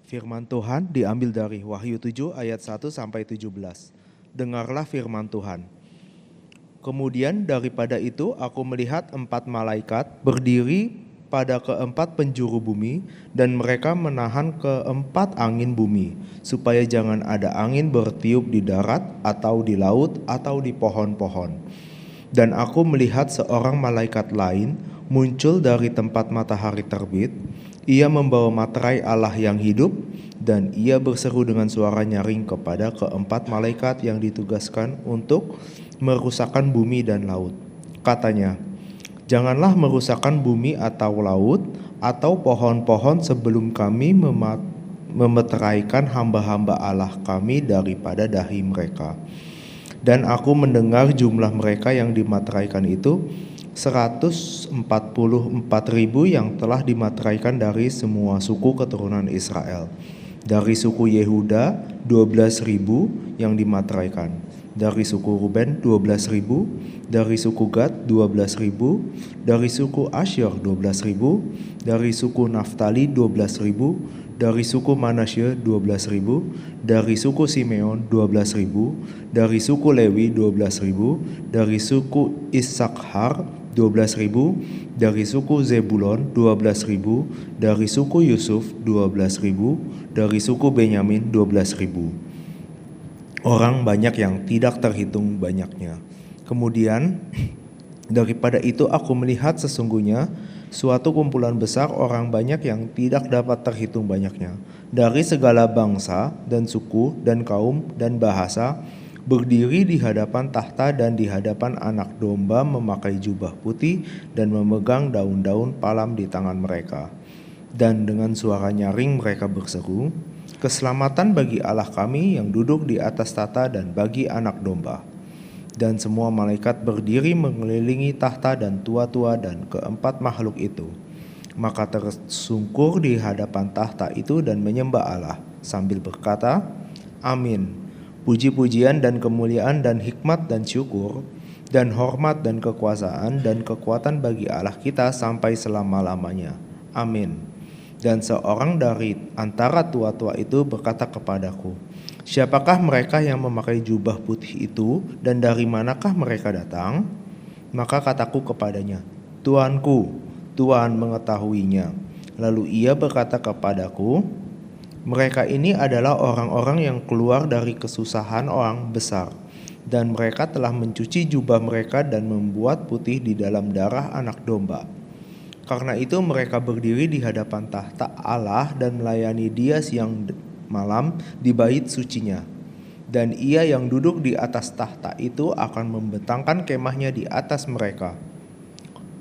Firman Tuhan diambil dari Wahyu 7 ayat 1 sampai 17. Dengarlah firman Tuhan. Kemudian daripada itu aku melihat 4 malaikat berdiri pada keempat penjuru bumi, dan mereka menahan keempat angin bumi, supaya jangan ada angin bertiup di darat atau di laut atau di pohon-pohon. Dan aku melihat seorang malaikat lain muncul dari tempat matahari terbit. Ia membawa materai Allah yang hidup, dan ia berseru dengan suara nyaring kepada keempat malaikat yang ditugaskan untuk merusakkan bumi dan laut. Katanya, janganlah merusakkan bumi atau laut atau pohon-pohon sebelum kami memeteraikan hamba-hamba Allah kami daripada dahi mereka. Dan aku mendengar jumlah mereka yang dimateraikan itu 144.000 yang telah dimateraikan dari semua suku keturunan Israel. Dari suku Yehuda 12.000 yang dimateraikan. Dari suku Ruben 12.000, dari suku Gad 12.000, dari suku Asyur 12.000, dari suku Naftali 12.000, dari suku Manasye 12.000, dari suku Simeon 12.000, dari suku Lewi 12.000, dari suku Isakhar 12.000, dari suku Zebulon 12.000, dari suku Yusuf 12.000, dari suku Benyamin 12.000. Orang banyak yang tidak terhitung banyaknya. Kemudian daripada itu aku melihat sesungguhnya suatu kumpulan besar orang banyak yang tidak dapat terhitung banyaknya, dari segala bangsa dan suku dan kaum dan bahasa, berdiri di hadapan tahta dan di hadapan Anak Domba, memakai jubah putih dan memegang daun-daun palam di tangan mereka. Dan dengan suara nyaring mereka berseru, keselamatan bagi Allah kami yang duduk di atas tahta dan bagi Anak Domba. Dan semua malaikat berdiri mengelilingi tahta dan tua-tua dan keempat makhluk itu. Maka tersungkur di hadapan tahta itu dan menyembah Allah sambil berkata, Amin. Puji-pujian dan kemuliaan dan hikmat dan syukur dan hormat dan kekuasaan dan kekuatan bagi Allah kita sampai selama-lamanya. Amin. Dan seorang dari antara tua-tua itu berkata kepadaku, siapakah mereka yang memakai jubah putih itu dan dari manakah mereka datang? Maka kataku kepadanya, Tuanku, Tuhan mengetahuinya. Lalu ia berkata kepadaku, mereka ini adalah orang-orang yang keluar dari kesusahan orang besar, dan mereka telah mencuci jubah mereka dan membuat putih di dalam darah Anak Domba. Karena itu mereka berdiri di hadapan tahta Allah dan melayani Dia siang malam di bait sucinya. Dan Ia yang duduk di atas tahta itu akan membentangkan kemahnya di atas mereka.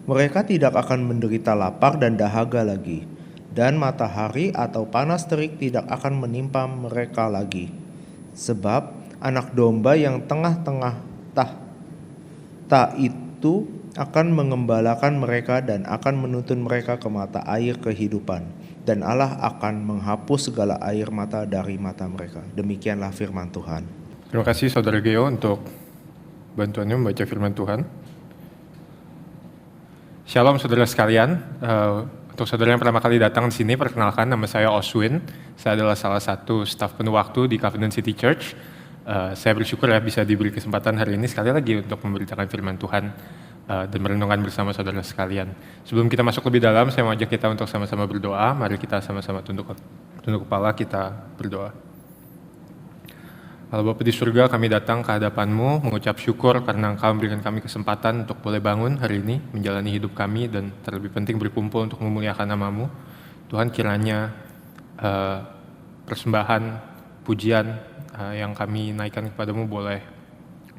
Mereka tidak akan menderita lapar dan dahaga lagi, dan matahari atau panas terik tidak akan menimpa mereka lagi. Sebab Anak Domba yang tengah-tengah tahta itu akan mengembalakan mereka dan akan menuntun mereka ke mata air kehidupan. Dan Allah akan menghapus segala air mata dari mata mereka. Demikianlah firman Tuhan. Terima kasih Saudara Geo untuk bantuannya membaca firman Tuhan. Shalom saudara sekalian. Untuk saudara yang pertama kali datang di sini, perkenalkan, nama saya Oswin. Saya adalah salah satu staf penuh waktu di Covenant City Church. Saya bersyukur ya bisa diberi kesempatan hari ini sekali lagi untuk memberitakan firman Tuhan dan merenungkan bersama saudara sekalian. Sebelum kita masuk lebih dalam, saya mau ajak kita untuk sama-sama berdoa. Mari kita sama-sama tunduk kepala, kita berdoa. Allah Bapa di surga, kami datang ke hadapan-Mu mengucap syukur karena Engkau memberikan kami kesempatan untuk boleh bangun hari ini, menjalani hidup kami, dan terlebih penting berkumpul untuk memuliakan nama-Mu. Tuhan, kiranya persembahan, pujian yang kami naikkan kepadamu boleh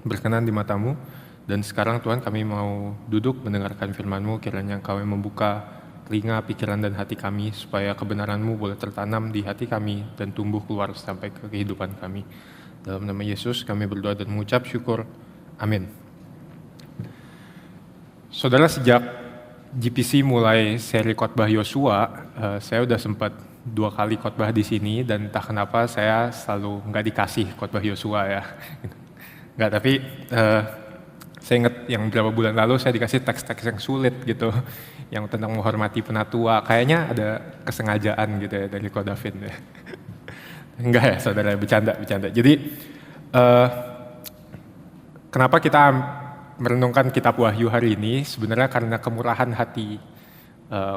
berkenan di mata-Mu. Dan sekarang Tuhan, kami mau duduk mendengarkan firman-Mu, kiranya Engkau yang membuka telinga, pikiran, dan hati kami, supaya kebenaran-Mu boleh tertanam di hati kami dan tumbuh keluar sampai ke kehidupan kami. Dalam nama Yesus kami berdoa dan mengucap syukur. Amin. Saudara, sejak GPC mulai seri khotbah Yosua, saya udah sempat 2 kali khotbah di sini, dan entah kenapa saya selalu nggak dikasih khotbah Yosua ya. Nggak, tapi saya ingat yang beberapa bulan lalu saya dikasih teks-teks yang sulit gitu, yang tentang menghormati penatua. Kayaknya ada kesengajaan gitu ya dari Ko David ya. Enggak ya saudara, bercanda. Jadi kenapa kita merenungkan kitab Wahyu hari ini? Sebenarnya karena kemurahan hati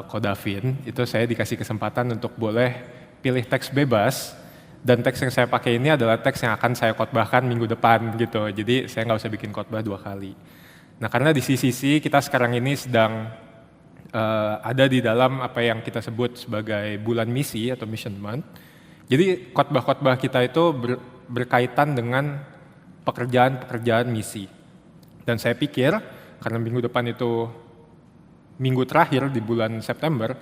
Ko Davin, itu saya dikasih kesempatan untuk boleh pilih teks bebas, dan teks yang saya pakai ini adalah teks yang akan saya khotbahkan minggu depan gitu. Jadi saya nggak usah bikin khotbah 2 kali. Nah karena di CCC kita sekarang ini sedang ada di dalam apa yang kita sebut sebagai bulan misi atau mission month. Jadi khotbah-khotbah kita itu berkaitan dengan pekerjaan-pekerjaan misi. Dan saya pikir karena minggu depan itu minggu terakhir di bulan September,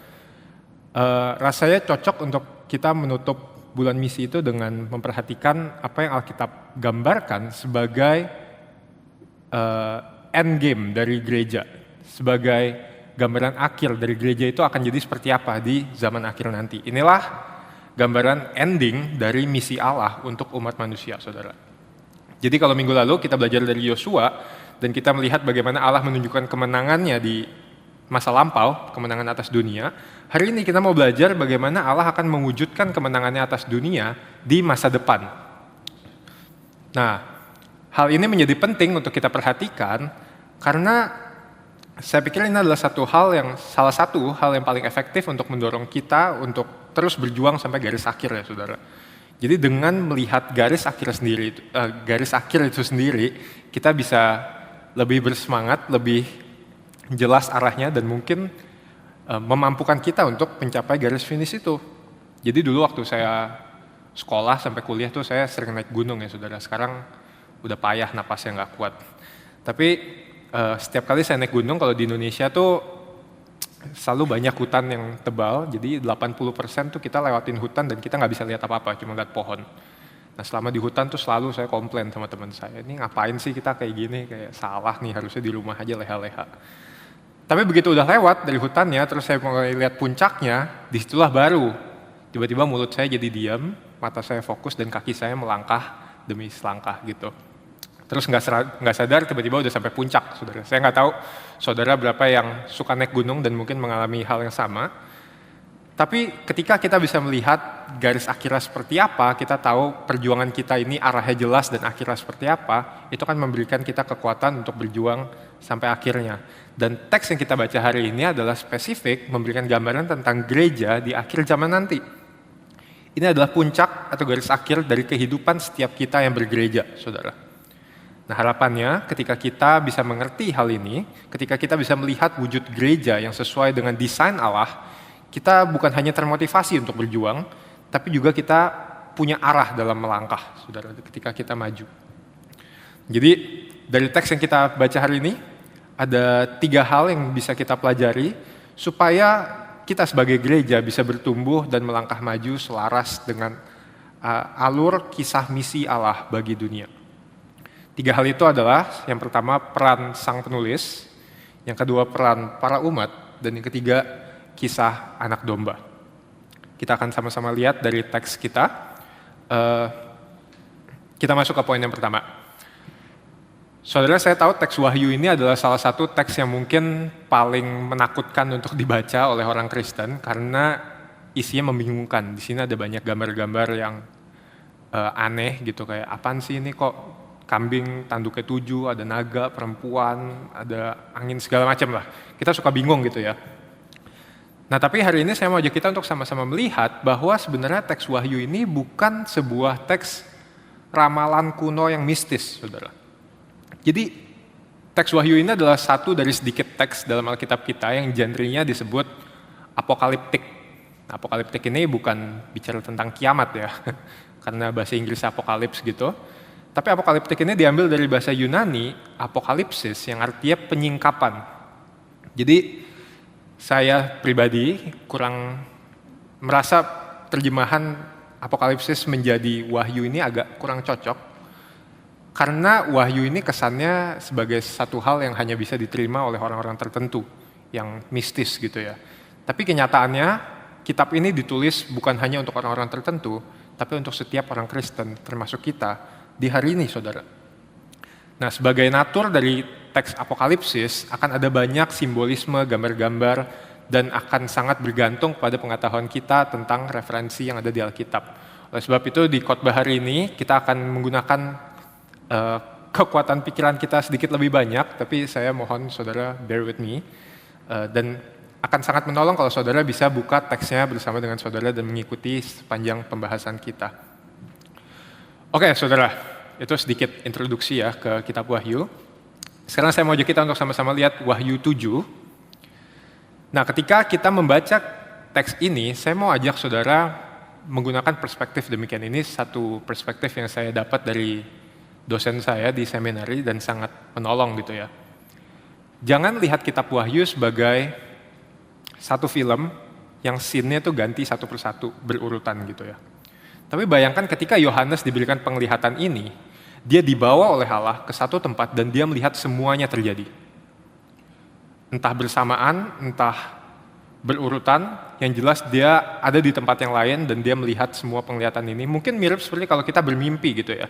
rasanya cocok untuk kita menutup bulan misi itu dengan memperhatikan apa yang Alkitab gambarkan sebagai end game dari gereja, sebagai gambaran akhir dari gereja itu akan jadi seperti apa di zaman akhir nanti. Inilah gambaran ending dari misi Allah untuk umat manusia, saudara. Jadi kalau minggu lalu kita belajar dari Yosua, dan kita melihat bagaimana Allah menunjukkan kemenangannya di masa lampau, kemenangan atas dunia. Hari ini kita mau belajar bagaimana Allah akan mewujudkan kemenangannya atas dunia di masa depan. Nah, hal ini menjadi penting untuk kita perhatikan karena saya pikir ini adalah salah satu hal yang paling efektif untuk mendorong kita untuk terus berjuang sampai garis akhir ya saudara. Jadi dengan melihat garis akhir itu sendiri, kita bisa lebih bersemangat, lebih jelas arahnya, dan mungkin memampukan kita untuk mencapai garis finish itu. Jadi dulu waktu saya sekolah sampai kuliah tuh saya sering naik gunung ya saudara. Sekarang udah payah, napasnya nggak kuat. Tapi setiap kali saya naik gunung, kalau di Indonesia tuh selalu banyak hutan yang tebal. Jadi 80% tuh kita lewatin hutan dan kita nggak bisa lihat apa-apa, cuma lihat pohon. Nah selama di hutan tuh selalu saya komplain sama teman saya, ini ngapain sih kita kayak gini, kayak salah nih, harusnya di rumah aja leha-leha. Tapi begitu udah lewat dari hutannya, terus saya mulai lihat puncaknya, disitulah baru tiba-tiba mulut saya jadi diam, mata saya fokus, dan kaki saya melangkah demi selangkah gitu. Terus nggak sadar tiba-tiba udah sampai puncak, saudara. Saya nggak tahu saudara berapa yang suka naik gunung dan mungkin mengalami hal yang sama. Tapi ketika kita bisa melihat garis akhirnya seperti apa, kita tahu perjuangan kita ini arahnya jelas dan akhirnya seperti apa, itu kan memberikan kita kekuatan untuk berjuang sampai akhirnya. Dan teks yang kita baca hari ini adalah spesifik memberikan gambaran tentang gereja di akhir zaman nanti. Ini adalah puncak atau garis akhir dari kehidupan setiap kita yang bergereja, saudara. Nah harapannya ketika kita bisa mengerti hal ini, ketika kita bisa melihat wujud gereja yang sesuai dengan desain Allah, kita bukan hanya termotivasi untuk berjuang, tapi juga kita punya arah dalam melangkah, saudara, ketika kita maju. Jadi dari teks yang kita baca hari ini, ada 3 hal yang bisa kita pelajari supaya kita sebagai gereja bisa bertumbuh dan melangkah maju selaras dengan alur kisah misi Allah bagi dunia. 3 hal itu adalah, yang pertama peran sang penulis, yang kedua peran para umat, dan yang ketiga kisah anak domba. Kita akan sama-sama lihat dari teks kita. Kita masuk ke poin yang pertama. Saudara, saya tahu teks Wahyu ini adalah salah satu teks yang mungkin paling menakutkan untuk dibaca oleh orang Kristen karena isinya membingungkan. Di sini ada banyak gambar-gambar yang aneh gitu, kayak apaan sih ini, kok kambing tanduknya 7, ada naga, perempuan, ada angin, segala macam lah. Kita suka bingung gitu ya. Nah tapi hari ini saya mau ajak kita untuk sama-sama melihat bahwa sebenarnya teks Wahyu ini bukan sebuah teks ramalan kuno yang mistis, saudara. Jadi teks Wahyu ini adalah satu dari sedikit teks dalam Alkitab kita yang genrenya disebut apokaliptik. Apokaliptik ini bukan bicara tentang kiamat ya, karena bahasa Inggris apokalips gitu. Tapi apokaliptik ini diambil dari bahasa Yunani, apokalipsis, yang artinya penyingkapan. Jadi saya pribadi kurang merasa terjemahan apokalipsis menjadi wahyu ini agak kurang cocok. Karena wahyu ini kesannya sebagai satu hal yang hanya bisa diterima oleh orang-orang tertentu, yang mistis gitu ya. Tapi kenyataannya, kitab ini ditulis bukan hanya untuk orang-orang tertentu, tapi untuk setiap orang Kristen, termasuk kita, di hari ini, saudara. Nah, sebagai natur dari teks apokalipsis, akan ada banyak simbolisme, gambar-gambar, dan akan sangat bergantung pada pengetahuan kita tentang referensi yang ada di Alkitab. Oleh sebab itu di khotbah hari ini kita akan menggunakan kekuatan pikiran kita sedikit lebih banyak, tapi saya mohon saudara bear with me, dan akan sangat menolong kalau saudara bisa buka teksnya bersama dengan saudara dan mengikuti sepanjang pembahasan kita. Oke saudara, itu sedikit introduksi ya ke kitab Wahyu. Sekarang saya mau ajak kita untuk sama-sama lihat Wahyu 7. Nah ketika kita membaca teks ini, saya mau ajak saudara menggunakan perspektif demikian. Ini satu perspektif yang saya dapat dari dosen saya di seminari dan sangat menolong gitu ya. Jangan lihat kitab Wahyu sebagai satu film yang scene-nya tuh ganti satu persatu berurutan gitu ya. Tapi bayangkan ketika Yohanes diberikan penglihatan ini, dia dibawa oleh Allah ke satu tempat dan dia melihat semuanya terjadi. Entah bersamaan, entah berurutan, yang jelas dia ada di tempat yang lain dan dia melihat semua penglihatan ini. Mungkin mirip seperti kalau kita bermimpi gitu ya.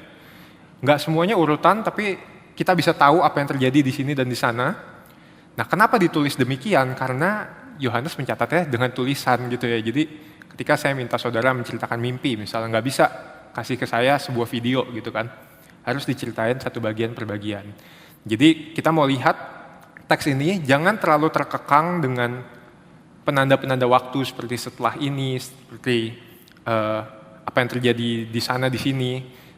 Nggak semuanya urutan, tapi kita bisa tahu apa yang terjadi di sini dan di sana. Nah, kenapa ditulis demikian? Karena Yohanes mencatatnya dengan tulisan gitu ya. Jadi ketika saya minta saudara menceritakan mimpi, misalnya nggak bisa kasih ke saya sebuah video gitu kan. Harus diceritain satu bagian per bagian. Jadi kita mau lihat teks ini jangan terlalu terkekang dengan penanda-penanda waktu seperti setelah ini, seperti apa yang terjadi di sana di sini.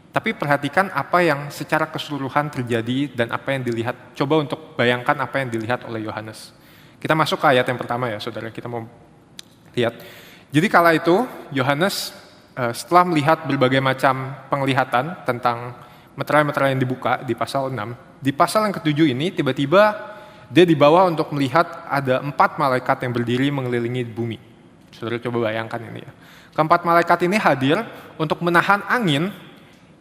Tapi perhatikan apa yang secara keseluruhan terjadi dan apa yang dilihat. Coba untuk bayangkan apa yang dilihat oleh Yohanes. Kita masuk ke ayat yang pertama ya saudara, kita mau lihat. Jadi kala itu Yohanes setelah melihat berbagai macam penglihatan tentang meterai-meterai yang dibuka di pasal 6, di pasal yang ke-7 ini tiba-tiba dia dibawa untuk melihat ada 4 malaikat yang berdiri mengelilingi bumi. Saudara coba bayangkan ini ya. Keempat malaikat ini hadir untuk menahan angin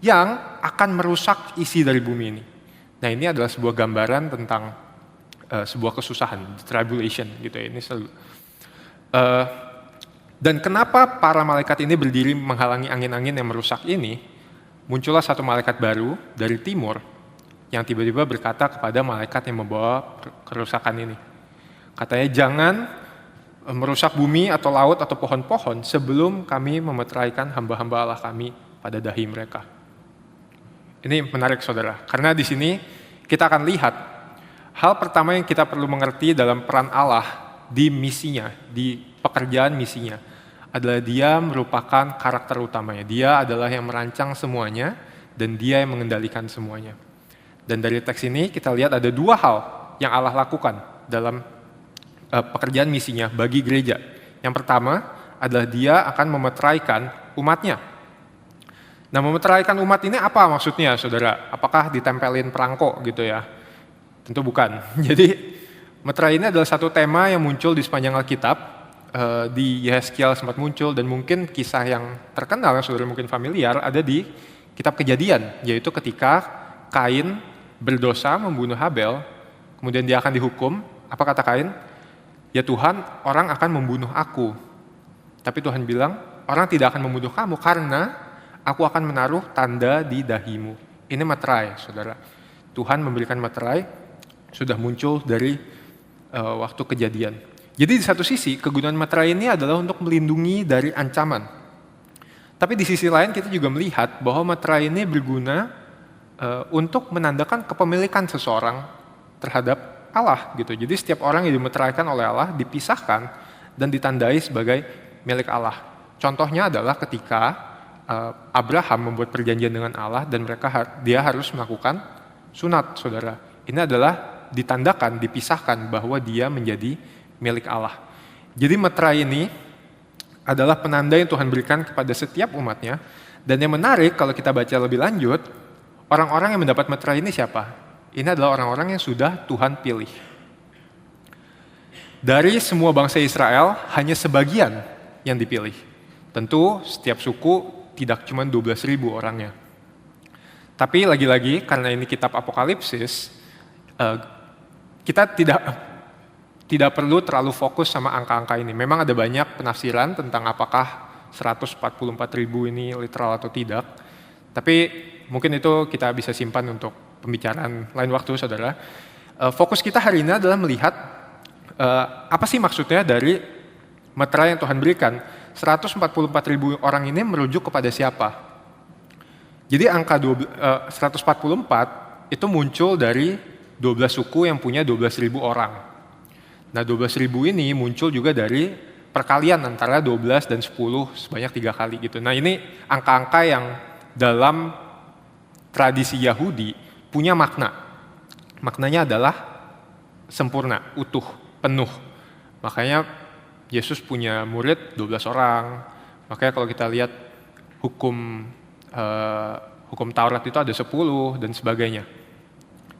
yang akan merusak isi dari bumi ini. Nah ini adalah sebuah gambaran tentang sebuah kesusahan, tribulation gitu ya. Ini selalu. Dan kenapa para malaikat ini berdiri menghalangi angin-angin yang merusak ini? Muncullah satu malaikat baru dari timur yang tiba-tiba berkata kepada malaikat yang membawa kerusakan ini. Katanya jangan merusak bumi atau laut atau pohon-pohon sebelum kami memeteraikan hamba-hamba Allah kami pada dahi mereka. Ini menarik saudara, karena di sini kita akan lihat hal pertama yang kita perlu mengerti dalam peran Allah di misinya, di pekerjaan misinya, adalah dia merupakan karakter utamanya. Dia adalah yang merancang semuanya dan dia yang mengendalikan semuanya. Dan dari teks ini kita lihat ada 2 hal yang Allah lakukan dalam pekerjaan misinya bagi gereja. Yang pertama adalah dia akan memeteraikan umatnya. Nah, memeteraikan umat ini apa maksudnya, saudara? Apakah ditempelin perangko gitu ya? Tentu bukan. Jadi, meterai ini adalah satu tema yang muncul di sepanjang Alkitab. Di Yehezkiel sempat muncul, dan mungkin kisah yang terkenal, yang saudara mungkin familiar, ada di kitab Kejadian, yaitu ketika Kain berdosa membunuh Habel, kemudian dia akan dihukum. Apa kata Kain? Ya Tuhan, orang akan membunuh aku. Tapi Tuhan bilang, orang tidak akan membunuh kamu karena aku akan menaruh tanda di dahimu. Ini meterai, saudara. Tuhan memberikan meterai, sudah muncul dari waktu Kejadian. Jadi di satu sisi, kegunaan meterai ini adalah untuk melindungi dari ancaman. Tapi di sisi lain kita juga melihat bahwa meterai ini berguna untuk menandakan kepemilikan seseorang terhadap Allah gitu. Jadi setiap orang yang dimeteraikan oleh Allah dipisahkan dan ditandai sebagai milik Allah. Contohnya adalah ketika Abraham membuat perjanjian dengan Allah dan dia harus melakukan sunat, saudara. Ini adalah ditandakan, dipisahkan bahwa dia menjadi milik Allah. Jadi meterai ini adalah penanda yang Tuhan berikan kepada setiap umatnya. Dan yang menarik kalau kita baca lebih lanjut, orang-orang yang mendapat meterai ini siapa? Ini adalah orang-orang yang sudah Tuhan pilih. Dari semua bangsa Israel, hanya sebagian yang dipilih. Tentu setiap suku tidak cuma 12.000 orangnya. Tapi lagi-lagi karena ini kitab Apokalipsis, kita tidak perlu terlalu fokus sama angka-angka ini. Memang ada banyak penafsiran tentang apakah 144.000 ini literal atau tidak. Tapi mungkin itu kita bisa simpan untuk pembicaraan lain waktu, saudara. Fokus kita hari ini adalah melihat apa sih maksudnya dari meterai yang Tuhan berikan. 144.000 orang ini merujuk kepada siapa? Jadi angka 144 itu muncul dari 12 suku yang punya 12.000 orang. Nah 12.000 ini muncul juga dari perkalian antara 12 dan 10 sebanyak 3 kali gitu. Nah ini angka-angka yang dalam tradisi Yahudi punya makna. Maknanya adalah sempurna, utuh, penuh. Makanya Yesus punya murid 12 orang. Makanya kalau kita lihat hukum Taurat itu ada 10 dan sebagainya.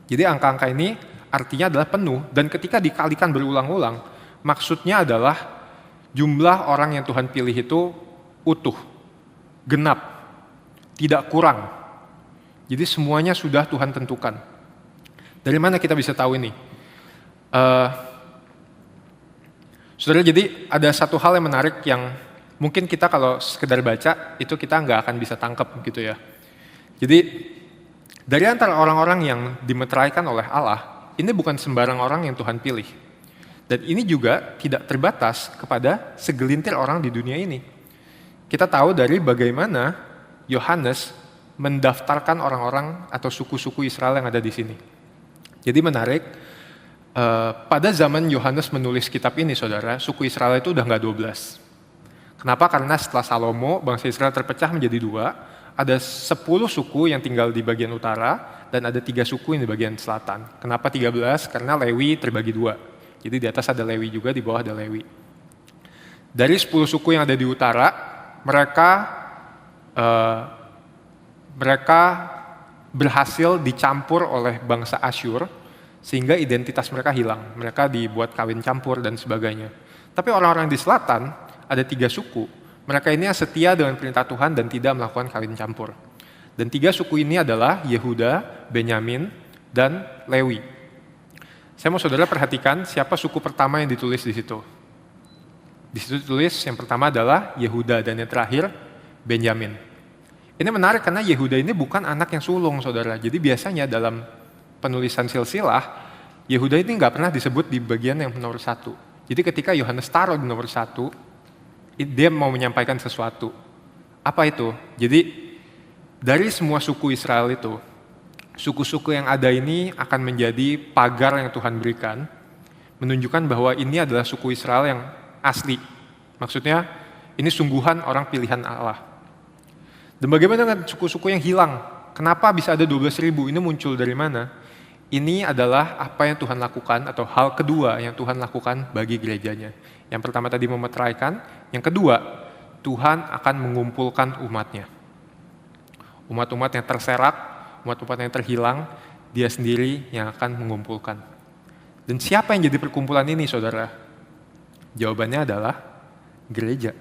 Jadi angka-angka ini artinya adalah penuh, dan ketika dikalikan berulang-ulang, maksudnya adalah jumlah orang yang Tuhan pilih itu utuh, genap, tidak kurang. Jadi semuanya sudah Tuhan tentukan. Dari mana kita bisa tahu ini? Saudara, jadi ada satu hal yang menarik yang mungkin kita kalau sekedar baca, itu kita nggak akan bisa tangkap gitu ya. Jadi dari antara orang-orang yang dimeteraikan oleh Allah, ini bukan sembarang orang yang Tuhan pilih. Dan ini juga tidak terbatas kepada segelintir orang di dunia ini. Kita tahu dari bagaimana Yohanes mendaftarkan orang-orang atau suku-suku Israel yang ada di sini. Jadi menarik, pada zaman Yohanes menulis kitab ini, saudara, suku Israel itu udah nggak 12. Kenapa? Karena setelah Salomo, bangsa Israel terpecah menjadi 2, ada 10 suku yang tinggal di bagian utara, dan ada 3 suku yang di bagian selatan. Kenapa 13? Karena Lewi terbagi 2. Jadi di atas ada Lewi juga, di bawah ada Lewi. Dari 10 suku yang ada di utara, mereka berhasil dicampur oleh bangsa Asyur, sehingga identitas mereka hilang. Mereka dibuat kawin campur dan sebagainya. Tapi orang-orang di selatan, ada 3 suku. Mereka ini setia dengan perintah Tuhan dan tidak melakukan kawin campur. Dan 3 suku ini adalah Yehuda, Benyamin, dan Lewi. Saya mau saudara perhatikan siapa suku pertama yang ditulis di situ. Di situ ditulis yang pertama adalah Yehuda dan yang terakhir Benyamin. Ini menarik karena Yehuda ini bukan anak yang sulung, saudara. Jadi biasanya dalam penulisan silsilah, Yehuda ini nggak pernah disebut di bagian yang nomor 1. Jadi ketika Yohanes taruh di nomor 1, dia mau menyampaikan sesuatu. Apa itu? Jadi dari semua suku Israel itu, suku-suku yang ada ini akan menjadi pagar yang Tuhan berikan, menunjukkan bahwa ini adalah suku Israel yang asli. Maksudnya, ini sungguhan orang pilihan Allah. Dan bagaimana dengan suku-suku yang hilang? Kenapa bisa ada 12.000? Ini muncul dari mana? Ini adalah apa yang Tuhan lakukan, atau hal kedua yang Tuhan lakukan bagi gerejanya. Yang pertama tadi memeteraikan, yang kedua, Tuhan akan mengumpulkan umatnya. Umat-umat yang terserak, umat-umat yang terhilang, dia sendiri yang akan mengumpulkan. Dan siapa yang jadi perkumpulan ini, saudara? Jawabannya adalah gereja.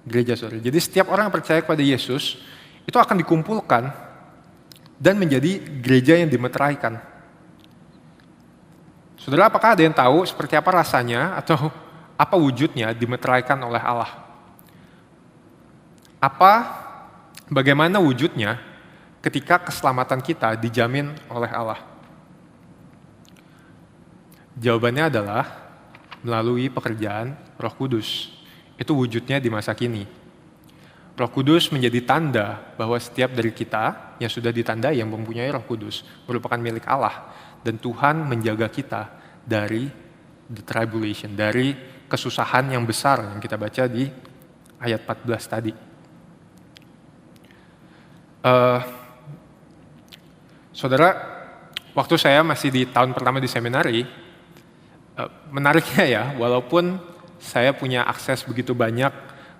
Gereja, saudara. Jadi setiap orang yang percaya kepada Yesus, itu akan dikumpulkan dan menjadi gereja yang dimeteraikan. Saudara, apakah ada yang tahu seperti apa rasanya atau apa wujudnya dimeteraikan oleh Allah? Bagaimana wujudnya ketika keselamatan kita dijamin oleh Allah? Jawabannya adalah melalui pekerjaan Roh Kudus. Itu wujudnya di masa kini. Roh Kudus menjadi tanda bahwa setiap dari kita yang sudah ditandai yang mempunyai Roh Kudus merupakan milik Allah. Dan Tuhan menjaga kita dari the tribulation, dari kesusahan yang besar yang kita baca di ayat 14 tadi. Saudara, waktu saya masih di tahun pertama di seminari, menariknya ya, walaupun saya punya akses begitu banyak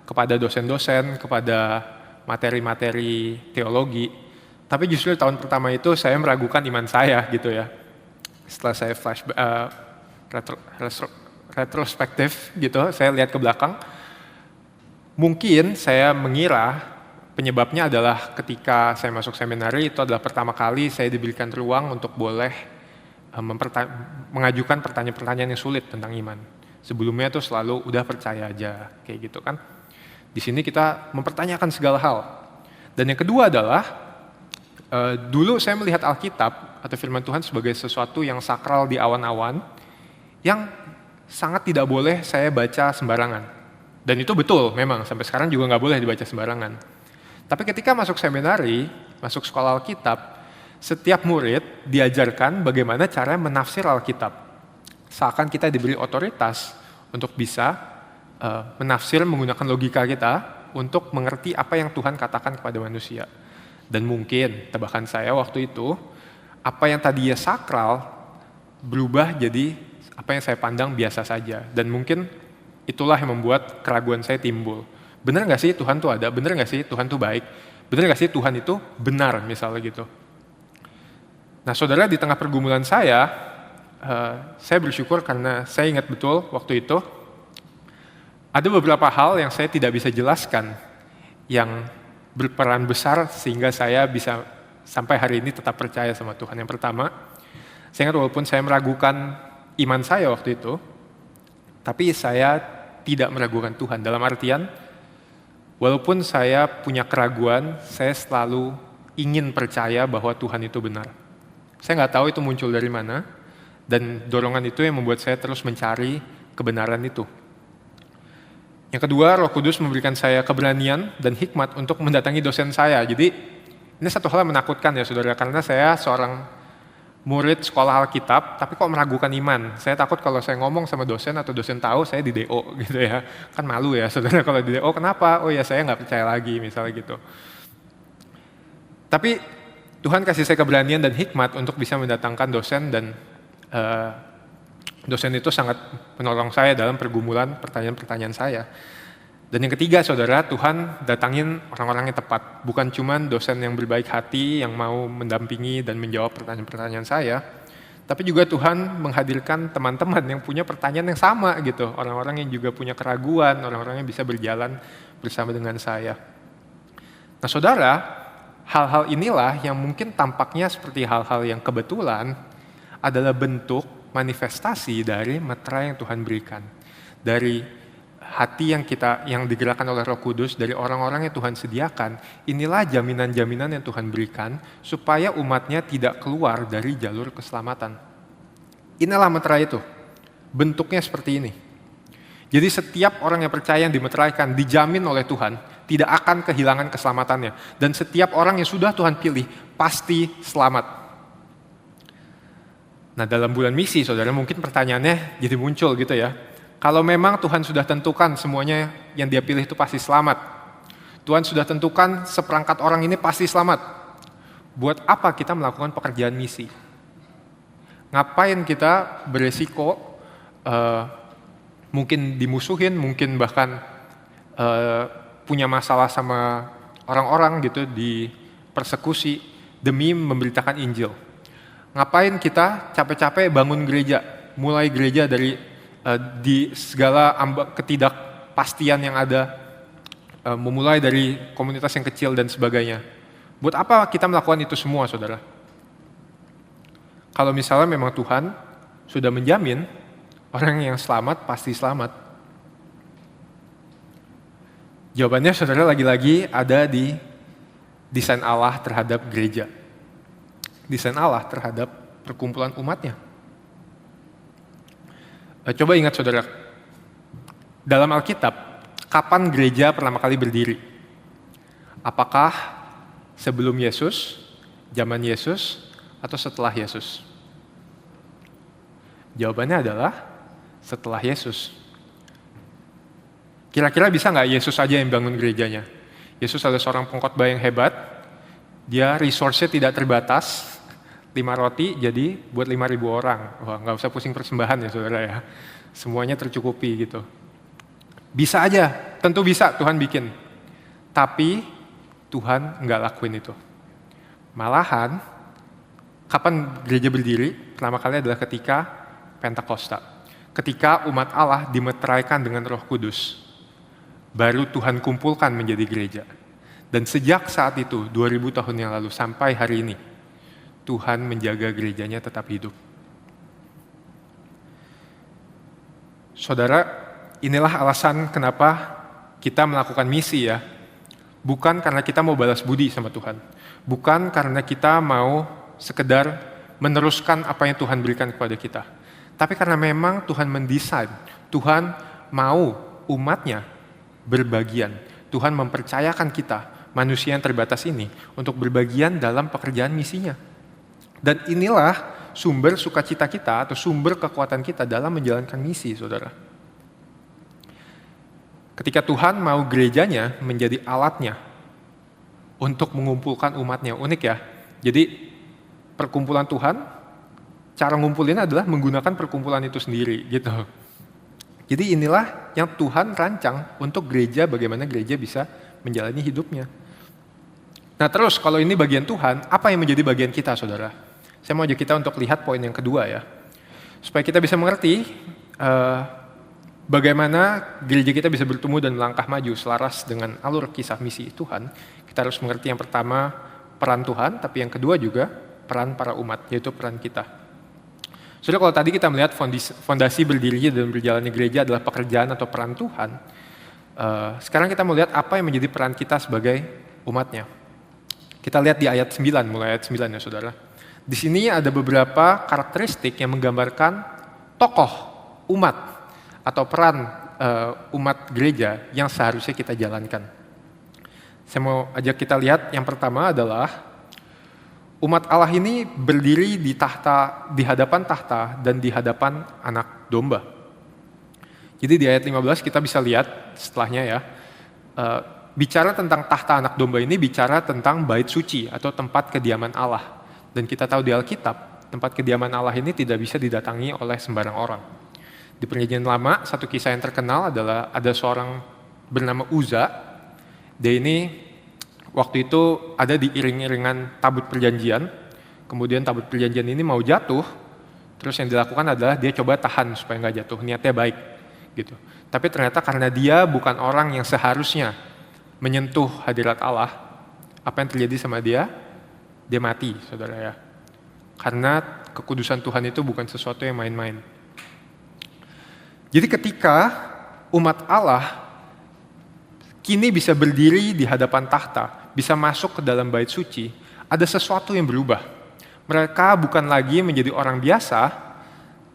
kepada dosen-dosen, kepada materi-materi teologi, tapi justru tahun pertama itu saya meragukan iman saya gitu ya. Setelah saya retrospektif gitu, saya lihat ke belakang, mungkin saya mengira penyebabnya adalah ketika saya masuk seminari itu adalah pertama kali saya diberikan ruang untuk boleh mengajukan pertanyaan-pertanyaan yang sulit tentang iman. Sebelumnya tuh selalu udah percaya aja kayak gitu kan. Di sini kita mempertanyakan segala hal. Dan yang kedua adalah dulu saya melihat Alkitab atau firman Tuhan sebagai sesuatu yang sakral di awan-awan yang sangat tidak boleh saya baca sembarangan. Dan itu betul memang, sampai sekarang juga nggak boleh dibaca sembarangan. Tapi ketika masuk seminari, masuk sekolah Alkitab, setiap murid diajarkan bagaimana cara menafsir Alkitab. Seakan kita diberi otoritas untuk bisa menafsir menggunakan logika kita untuk mengerti apa yang Tuhan katakan kepada manusia. Dan mungkin, tebakan saya waktu itu, apa yang tadinya sakral berubah jadi apa yang saya pandang biasa saja. Dan mungkin itulah yang membuat keraguan saya timbul. Benar nggak sih Tuhan tuh ada? Benar nggak sih Tuhan tuh baik? Benar nggak sih Tuhan itu benar, misalnya gitu. Nah saudara, di tengah pergumulan saya bersyukur karena saya ingat betul waktu itu, ada beberapa hal yang saya tidak bisa jelaskan, yang berperan besar sehingga saya bisa sampai hari ini tetap percaya sama Tuhan. Yang pertama, saya ingat walaupun saya meragukan iman saya waktu itu, tapi saya tidak meragukan Tuhan. Dalam artian, walaupun saya punya keraguan, saya selalu ingin percaya bahwa Tuhan itu benar. Saya nggak tahu itu muncul dari mana, dan dorongan itu yang membuat saya terus mencari kebenaran itu. Yang kedua, Roh Kudus memberikan saya keberanian dan hikmat untuk mendatangi dosen saya. Jadi ini satu hal yang menakutkan ya saudara, karena saya seorang murid sekolah Alkitab, tapi kok meragukan iman. Saya takut kalau saya ngomong sama dosen atau dosen tahu saya di DO gitu ya. Kan malu ya saudara kalau di DO, kenapa? Oh ya saya nggak percaya lagi misalnya gitu. Tapi Tuhan kasih saya keberanian dan hikmat untuk bisa mendatangkan dosen, dan dosen itu sangat menolong saya dalam pergumulan pertanyaan-pertanyaan saya. Dan yang ketiga saudara, Tuhan datangin orang-orang yang tepat. Bukan cuma dosen yang berbaik hati, yang mau mendampingi dan menjawab pertanyaan-pertanyaan saya, tapi juga Tuhan menghadirkan teman-teman yang punya pertanyaan yang sama gitu. Orang-orang yang juga punya keraguan, orang-orang yang bisa berjalan bersama dengan saya. Nah saudara, hal-hal inilah yang mungkin tampaknya seperti hal-hal yang kebetulan adalah bentuk manifestasi dari meterai yang Tuhan berikan, dari hati yang digerakkan oleh Roh Kudus, dari orang-orang yang Tuhan sediakan. Inilah jaminan-jaminan yang Tuhan berikan supaya umatnya tidak keluar dari jalur keselamatan. Inilah meterai itu, bentuknya seperti ini. Jadi setiap orang yang percaya yang dimeteraikan dijamin oleh Tuhan tidak akan kehilangan keselamatannya, dan setiap orang yang sudah Tuhan pilih pasti selamat. Nah dalam bulan misi saudara, mungkin pertanyaannya jadi muncul gitu ya. Kalau memang Tuhan sudah tentukan semuanya yang dia pilih itu pasti selamat, Tuhan sudah tentukan seperangkat orang ini pasti selamat, buat apa kita melakukan pekerjaan misi? Ngapain kita beresiko mungkin dimusuhin, mungkin bahkan punya masalah sama orang-orang gitu, dipersekusi demi memberitakan Injil? Ngapain kita capek-capek bangun gereja, mulai gereja dari di segala ketidakpastian yang ada, memulai dari komunitas yang kecil dan sebagainya. Buat apa kita melakukan itu semua saudara? Kalau misalnya memang Tuhan sudah menjamin orang yang selamat pasti selamat. Jawabannya saudara lagi-lagi ada di desain Allah terhadap gereja. Desain Allah terhadap perkumpulan umatnya. Coba ingat saudara, dalam Alkitab, kapan gereja pertama kali berdiri? Apakah sebelum Yesus, zaman Yesus, atau setelah Yesus? Jawabannya adalah setelah Yesus. Kira-kira bisa nggak Yesus aja yang bangun gerejanya? Yesus adalah seorang pengkhotbah yang hebat, dia resource-nya tidak terbatas, 5 roti jadi buat 5.000 orang. Wah, nggak usah pusing persembahan ya saudara ya. Semuanya tercukupi gitu. Bisa aja, tentu bisa Tuhan bikin. Tapi Tuhan nggak lakuin itu. Malahan, kapan gereja berdiri? Pertama kali adalah ketika Pentakosta. Ketika umat Allah dimeteraikan dengan Roh Kudus. Baru Tuhan kumpulkan menjadi gereja. Dan sejak saat itu, 2000 tahun yang lalu sampai hari ini, Tuhan menjaga gerejanya tetap hidup. Saudara, inilah alasan kenapa kita melakukan misi ya. Bukan karena kita mau balas budi sama Tuhan. Bukan karena kita mau sekedar meneruskan apa yang Tuhan berikan kepada kita. Tapi karena memang Tuhan mendesain, Tuhan mau umatnya berbagian. Tuhan mempercayakan kita, manusia yang terbatas ini, untuk berbagian dalam pekerjaan misinya. Dan inilah sumber sukacita kita atau sumber kekuatan kita dalam menjalankan misi, saudara. Ketika Tuhan mau gerejanya menjadi alatnya untuk mengumpulkan umatnya. Unik ya. Jadi perkumpulan Tuhan, cara ngumpulin adalah menggunakan perkumpulan itu sendiri gitu. Jadi inilah yang Tuhan rancang untuk gereja, bagaimana gereja bisa menjalani hidupnya. Nah terus kalau ini bagian Tuhan, apa yang menjadi bagian kita, saudara? Saya mau ajak kita untuk lihat poin yang kedua ya. Supaya kita bisa mengerti bagaimana gereja kita bisa bertumbuh dan melangkah maju selaras dengan alur kisah misi Tuhan. Kita harus mengerti yang pertama peran Tuhan, tapi yang kedua juga peran para umat, yaitu peran kita. Saudara, kalau tadi kita melihat fondasi berdirinya dan berjalannya gereja adalah pekerjaan atau peran Tuhan, sekarang kita mau lihat apa yang menjadi peran kita sebagai umatnya. Kita lihat di ayat 9, mulai ayat 9 ya saudara. Di sini ada beberapa karakteristik yang menggambarkan tokoh umat atau peran umat gereja yang seharusnya kita jalankan. Saya mau ajak kita lihat yang pertama adalah umat Allah ini berdiri di hadapan tahta dan di hadapan anak domba. Jadi di ayat 15 kita bisa lihat setelahnya ya, bicara tentang tahta anak domba ini bicara tentang bait suci atau tempat kediaman Allah. Dan kita tahu di Alkitab, tempat kediaman Allah ini tidak bisa didatangi oleh sembarang orang. Di Perjanjian Lama, satu kisah yang terkenal adalah ada seorang bernama Uza. Dia ini waktu itu ada di iring-iringan tabut perjanjian, kemudian tabut perjanjian ini mau jatuh, terus yang dilakukan adalah dia coba tahan supaya nggak jatuh, niatnya baik gitu. Tapi ternyata karena dia bukan orang yang seharusnya menyentuh hadirat Allah, apa yang terjadi sama dia? Dia mati, saudara ya. Karena kekudusan Tuhan itu bukan sesuatu yang main-main. Jadi ketika umat Allah kini bisa berdiri di hadapan tahta, bisa masuk ke dalam bait suci, ada sesuatu yang berubah. Mereka bukan lagi menjadi orang biasa,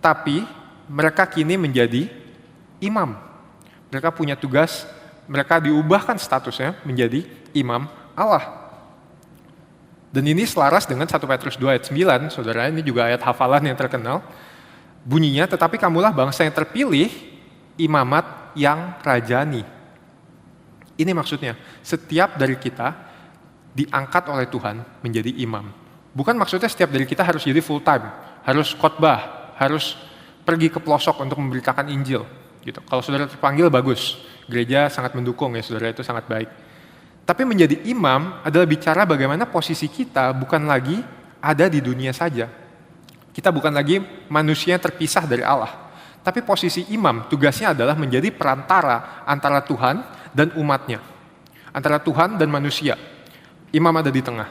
tapi mereka kini menjadi imam. Mereka punya tugas, mereka diubahkan statusnya menjadi imam Allah. Dan ini selaras dengan 1 Petrus 2 ayat 9, saudara, ini juga ayat hafalan yang terkenal. Bunyinya, tetapi kamulah bangsa yang terpilih, imamat yang rajani. Ini maksudnya, setiap dari kita diangkat oleh Tuhan menjadi imam. Bukan maksudnya setiap dari kita harus jadi full time, harus khotbah, harus pergi ke pelosok untuk memberitakan Injil. Gitu. Kalau saudara terpanggil, bagus. Gereja sangat mendukung ya, saudara, itu sangat baik. Tapi menjadi imam adalah bicara bagaimana posisi kita bukan lagi ada di dunia saja. Kita bukan lagi manusia yang terpisah dari Allah. Tapi posisi imam tugasnya adalah menjadi perantara antara Tuhan dan umatnya. Antara Tuhan dan manusia. Imam ada di tengah.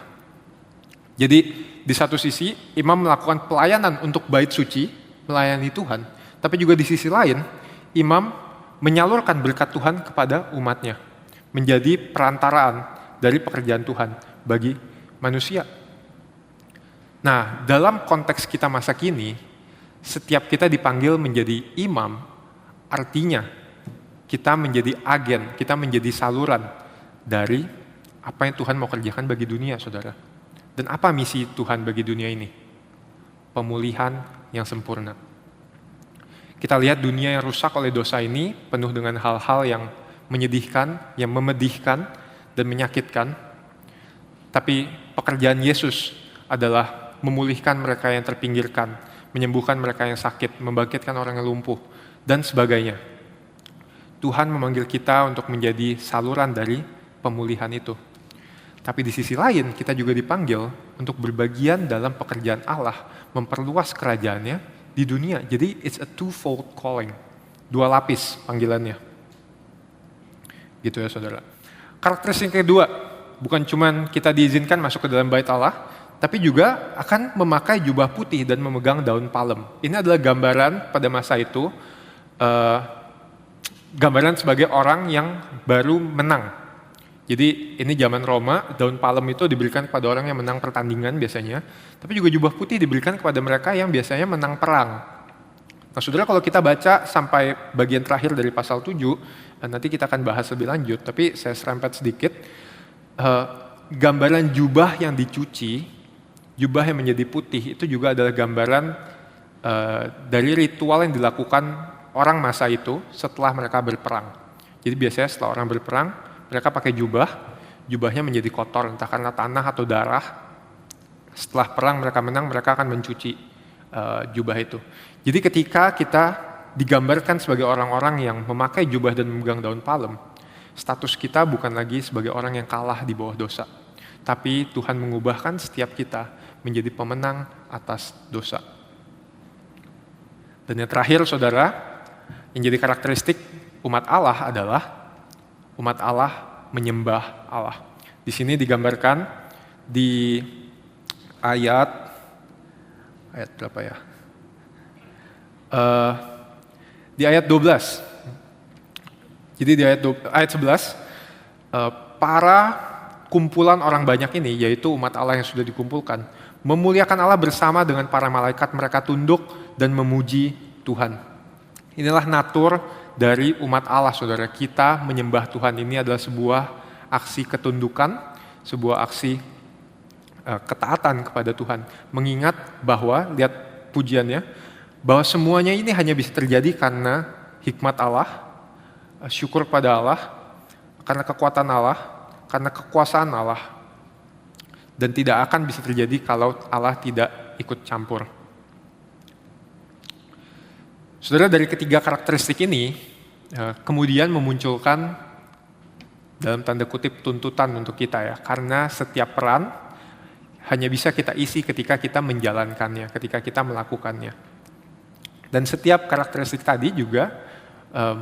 Jadi di satu sisi imam melakukan pelayanan untuk bait suci, melayani Tuhan. Tapi juga di sisi lain imam menyalurkan berkat Tuhan kepada umatnya. Menjadi perantaraan dari pekerjaan Tuhan bagi manusia. Nah, dalam konteks kita masa kini, setiap kita dipanggil menjadi imam, artinya kita menjadi agen, kita menjadi saluran dari apa yang Tuhan mau kerjakan bagi dunia, saudara. Dan apa misi Tuhan bagi dunia ini? Pemulihan yang sempurna. Kita lihat dunia yang rusak oleh dosa ini penuh dengan hal-hal yang menyedihkan, yang memedihkan, dan menyakitkan. Tapi pekerjaan Yesus adalah memulihkan mereka yang terpinggirkan, menyembuhkan mereka yang sakit, membangkitkan orang yang lumpuh, dan sebagainya. Tuhan memanggil kita untuk menjadi saluran dari pemulihan itu. Tapi di sisi lain, kita juga dipanggil untuk berbagian dalam pekerjaan Allah, memperluas kerajaannya di dunia. Jadi it's a two-fold calling, 2 lapis panggilannya. Gitu ya saudara. Karakteristik kedua, bukan cuma kita diizinkan masuk ke dalam bait Allah, tapi juga akan memakai jubah putih dan memegang daun palem. Ini adalah gambaran pada masa itu, gambaran sebagai orang yang baru menang. Jadi ini zaman Roma, daun palem itu diberikan kepada orang yang menang pertandingan biasanya, tapi juga jubah putih diberikan kepada mereka yang biasanya menang perang. Nah saudara, kalau kita baca sampai bagian terakhir dari pasal 7, nanti kita akan bahas lebih lanjut, tapi saya serempet sedikit. Gambaran jubah yang dicuci, jubah yang menjadi putih, itu juga adalah gambaran dari ritual yang dilakukan orang masa itu setelah mereka berperang. Jadi biasanya setelah orang berperang, mereka pakai jubah, jubahnya menjadi kotor, entah karena tanah atau darah. Setelah perang mereka menang, mereka akan mencuci jubah itu. Jadi ketika kita digambarkan sebagai orang-orang yang memakai jubah dan memegang daun palem, status kita bukan lagi sebagai orang yang kalah di bawah dosa. Tapi Tuhan mengubahkan setiap kita menjadi pemenang atas dosa. Dan yang terakhir, saudara, yang jadi karakteristik umat Allah adalah umat Allah menyembah Allah. Di sini digambarkan di ayat berapa ya? Di ayat 12. Jadi di ayat 11, para kumpulan orang banyak ini, yaitu umat Allah yang sudah dikumpulkan, memuliakan Allah bersama dengan para malaikat, mereka tunduk dan memuji Tuhan. Inilah natur dari umat Allah, saudara. Kita menyembah Tuhan ini adalah sebuah aksi ketundukan, sebuah aksi ketaatan kepada Tuhan. Mengingat bahwa, lihat pujiannya, bahwa semuanya ini hanya bisa terjadi karena hikmat Allah, syukur pada Allah, karena kekuatan Allah, karena kekuasaan Allah. Dan tidak akan bisa terjadi kalau Allah tidak ikut campur. Saudara, dari ketiga karakteristik ini, kemudian memunculkan dalam tanda kutip tuntutan untuk kita ya. Karena setiap peran hanya bisa kita isi ketika kita menjalankannya, ketika kita melakukannya. Dan setiap karakteristik tadi juga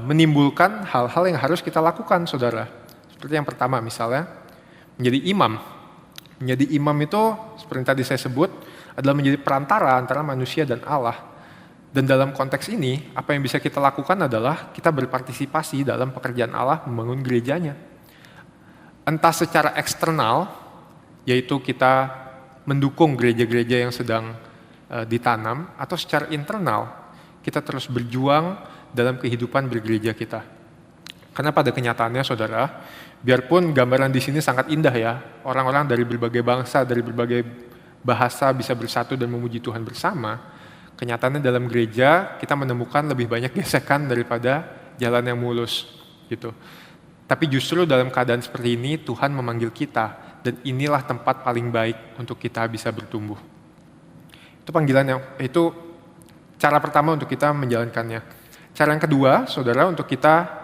menimbulkan hal-hal yang harus kita lakukan, saudara. Seperti yang pertama, misalnya menjadi imam. Menjadi imam itu, seperti yang tadi saya sebut, adalah menjadi perantara antara manusia dan Allah. Dan dalam konteks ini, apa yang bisa kita lakukan adalah kita berpartisipasi dalam pekerjaan Allah membangun gerejanya. Entah secara eksternal, yaitu kita mendukung gereja-gereja yang sedang ditanam, atau secara internal, kita terus berjuang dalam kehidupan bergereja kita. Karena pada kenyataannya, saudara, biarpun gambaran di sini sangat indah ya, orang-orang dari berbagai bangsa, dari berbagai bahasa bisa bersatu dan memuji Tuhan bersama, kenyataannya dalam gereja kita menemukan lebih banyak gesekan daripada jalan yang mulus gitu. Tapi justru dalam keadaan seperti ini Tuhan memanggil kita, dan inilah tempat paling baik untuk kita bisa bertumbuh. Itu panggilan itu cara pertama untuk kita menjalankannya. Cara yang kedua, saudara, untuk kita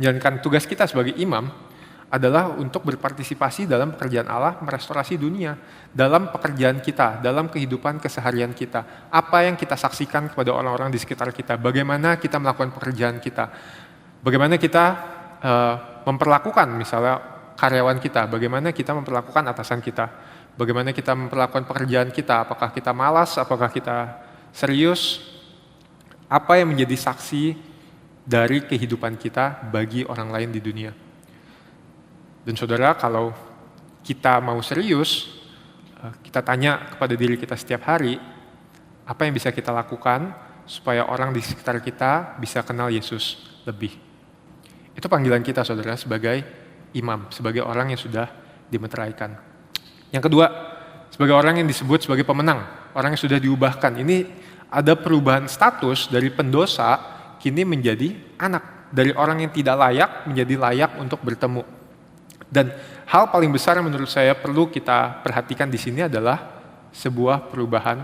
menjalankan tugas kita sebagai imam adalah untuk berpartisipasi dalam pekerjaan Allah merestorasi dunia, dalam pekerjaan kita, dalam kehidupan keseharian kita. Apa yang kita saksikan kepada orang-orang di sekitar kita, bagaimana kita melakukan pekerjaan kita, bagaimana kita memperlakukan misalnya karyawan kita, bagaimana kita memperlakukan atasan kita, bagaimana kita memperlakukan pekerjaan kita, apakah kita malas, apakah kita serius, apa yang menjadi saksi dari kehidupan kita bagi orang lain di dunia. Dan saudara, kalau kita mau serius, kita tanya kepada diri kita setiap hari, apa yang bisa kita lakukan supaya orang di sekitar kita bisa kenal Yesus lebih. Itu panggilan kita, saudara, sebagai imam, sebagai orang yang sudah dimeteraikan. Yang kedua, sebagai orang yang disebut sebagai pemenang, orang yang sudah diubahkan. Ini ada perubahan status dari pendosa, kini menjadi anak. Dari orang yang tidak layak menjadi layak untuk bertemu. Dan hal paling besar yang menurut saya perlu kita perhatikan di sini adalah sebuah perubahan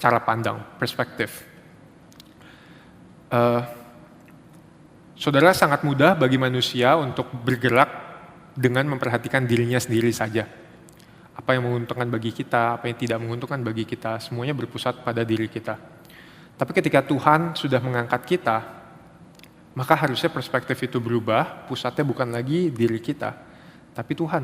cara pandang, perspektif. Saudara, sangat mudah bagi manusia untuk bergerak dengan memperhatikan dirinya sendiri saja. Apa yang menguntungkan bagi kita, apa yang tidak menguntungkan bagi kita, semuanya berpusat pada diri kita. Tapi ketika Tuhan sudah mengangkat kita, maka harusnya perspektif itu berubah, pusatnya bukan lagi diri kita, tapi Tuhan.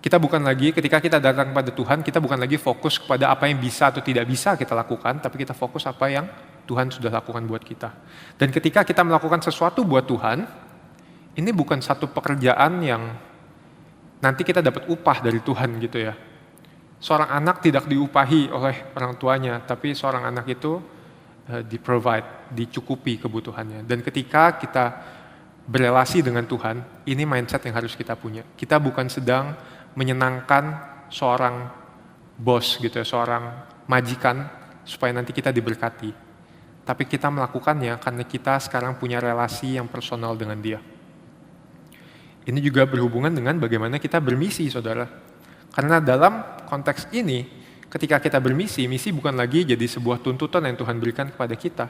Kita bukan lagi, ketika kita datang kepada Tuhan, kita bukan lagi fokus kepada apa yang bisa atau tidak bisa kita lakukan, tapi kita fokus apa yang Tuhan sudah lakukan buat kita. Dan ketika kita melakukan sesuatu buat Tuhan, ini bukan satu pekerjaan yang nanti kita dapat upah dari Tuhan gitu ya. Seorang anak tidak diupahi oleh orang tuanya, tapi seorang anak itu dicukupi kebutuhannya. Dan ketika kita berelasi dengan Tuhan, ini mindset yang harus kita punya. Kita bukan sedang menyenangkan seorang bos gitu ya, seorang majikan supaya nanti kita diberkati. Tapi kita melakukannya karena kita sekarang punya relasi yang personal dengan Dia. Ini juga berhubungan dengan bagaimana kita bermisi, saudara. Karena dalam konteks ini, ketika kita bermisi, misi bukan lagi jadi sebuah tuntutan yang Tuhan berikan kepada kita,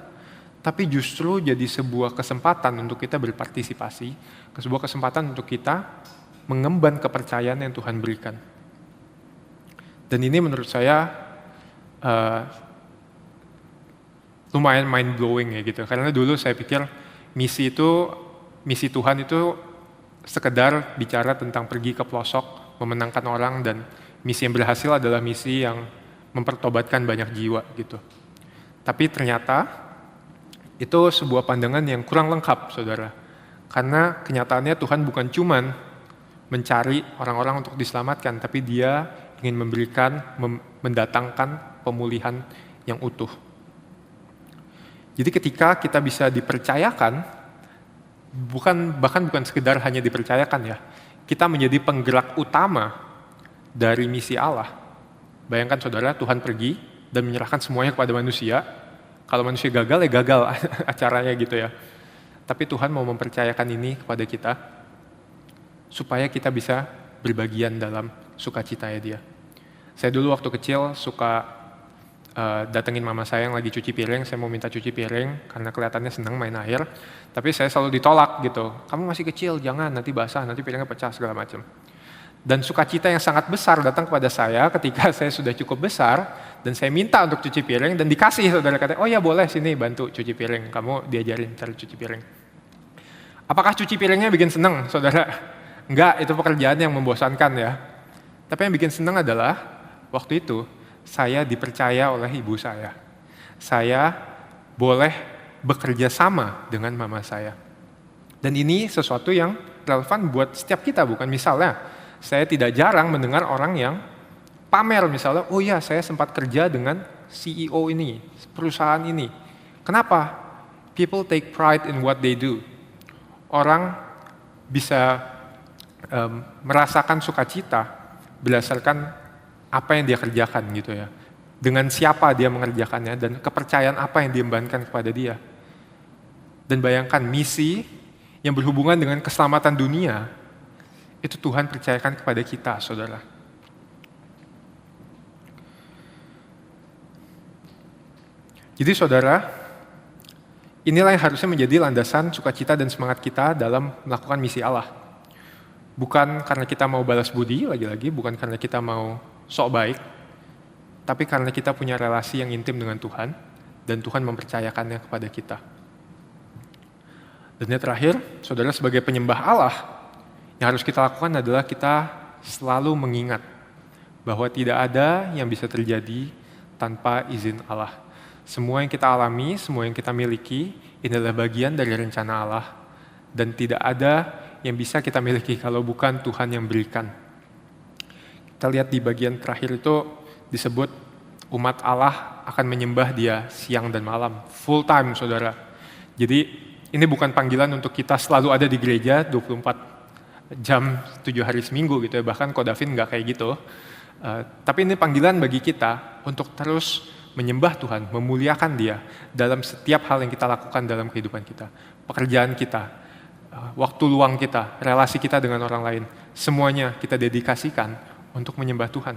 tapi justru jadi sebuah kesempatan untuk kita berpartisipasi, sebuah kesempatan untuk kita mengemban kepercayaan yang Tuhan berikan. Dan ini menurut saya lumayan mind blowing ya gitu. Karena dulu saya pikir misi Tuhan itu sekedar bicara tentang pergi ke pelosok, memenangkan orang, dan misi yang berhasil adalah misi yang mempertobatkan banyak jiwa gitu. Tapi ternyata itu sebuah pandangan yang kurang lengkap, saudara. Karena kenyataannya Tuhan bukan cuman mencari orang-orang untuk diselamatkan, tapi Dia ingin mendatangkan pemulihan yang utuh. Jadi ketika kita bisa dipercayakan, bahkan bukan sekedar hanya dipercayakan ya, kita menjadi penggerak utama dari misi Allah. Bayangkan saudara, Tuhan pergi dan menyerahkan semuanya kepada manusia. Kalau manusia gagal, ya gagal acaranya gitu ya. Tapi Tuhan mau mempercayakan ini kepada kita, supaya kita bisa berbagian dalam sukacitanya Dia. Saya dulu waktu kecil suka datengin mama saya yang lagi cuci piring, saya mau minta cuci piring karena kelihatannya senang main air, tapi saya selalu ditolak gitu. Kamu masih kecil, jangan, nanti basah, nanti piringnya pecah segala macam. Dan sukacita yang sangat besar datang kepada saya ketika saya sudah cukup besar dan saya minta untuk cuci piring dan dikasih, saudara kata, oh ya boleh sini bantu cuci piring, kamu diajarin cara cuci piring. Apakah cuci piringnya bikin senang, saudara? Enggak, itu pekerjaan yang membosankan ya. Tapi yang bikin senang adalah waktu itu saya dipercaya oleh ibu saya. Saya boleh bekerja sama dengan mama saya. Dan ini sesuatu yang relevan buat setiap kita, bukan? Misalnya, saya tidak jarang mendengar orang yang pamer misalnya, oh ya saya sempat kerja dengan CEO ini, perusahaan ini. Kenapa? People take pride in what they do. Orang bisa merasakan sukacita berdasarkan apa yang dia kerjakan gitu ya. Dengan siapa dia mengerjakannya dan kepercayaan apa yang diembankan kepada dia. Dan bayangkan misi yang berhubungan dengan keselamatan dunia, itu Tuhan percayakan kepada kita, saudara. Jadi saudara, inilah yang harusnya menjadi landasan sukacita dan semangat kita dalam melakukan misi Allah. Bukan karena kita mau balas budi, lagi-lagi, bukan karena kita mau sok baik, tapi karena kita punya relasi yang intim dengan Tuhan, dan Tuhan mempercayakannya kepada kita. Dan yang terakhir, saudara, sebagai penyembah Allah, yang harus kita lakukan adalah kita selalu mengingat bahwa tidak ada yang bisa terjadi tanpa izin Allah. Semua yang kita alami, semua yang kita miliki, ini adalah bagian dari rencana Allah, dan tidak ada yang bisa kita miliki kalau bukan Tuhan yang berikan. Kita lihat di bagian terakhir itu disebut umat Allah akan menyembah Dia siang dan malam, full time, saudara. Jadi ini bukan panggilan untuk kita selalu ada di gereja 24 jam 7 hari seminggu gitu ya, bahkan Kodavin nggak kayak gitu. Tapi ini panggilan bagi kita untuk terus menyembah Tuhan, memuliakan Dia dalam setiap hal yang kita lakukan dalam kehidupan kita, pekerjaan kita, waktu luang kita, relasi kita dengan orang lain, semuanya kita dedikasikan untuk menyembah Tuhan.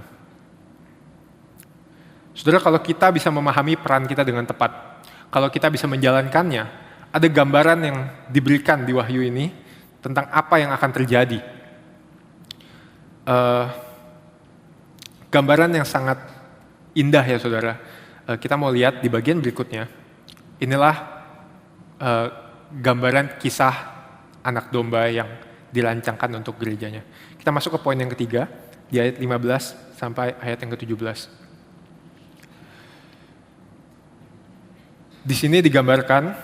Saudara, kalau kita bisa memahami peran kita dengan tepat, kalau kita bisa menjalankannya, ada gambaran yang diberikan di Wahyu ini tentang apa yang akan terjadi. Gambaran yang sangat indah ya saudara. Kita mau lihat di bagian berikutnya. Inilah gambaran kisah anak domba yang dirancangkan untuk gerejanya. Kita masuk ke poin yang ketiga, di ayat 15 sampai ayat yang ke-17. Di sini digambarkan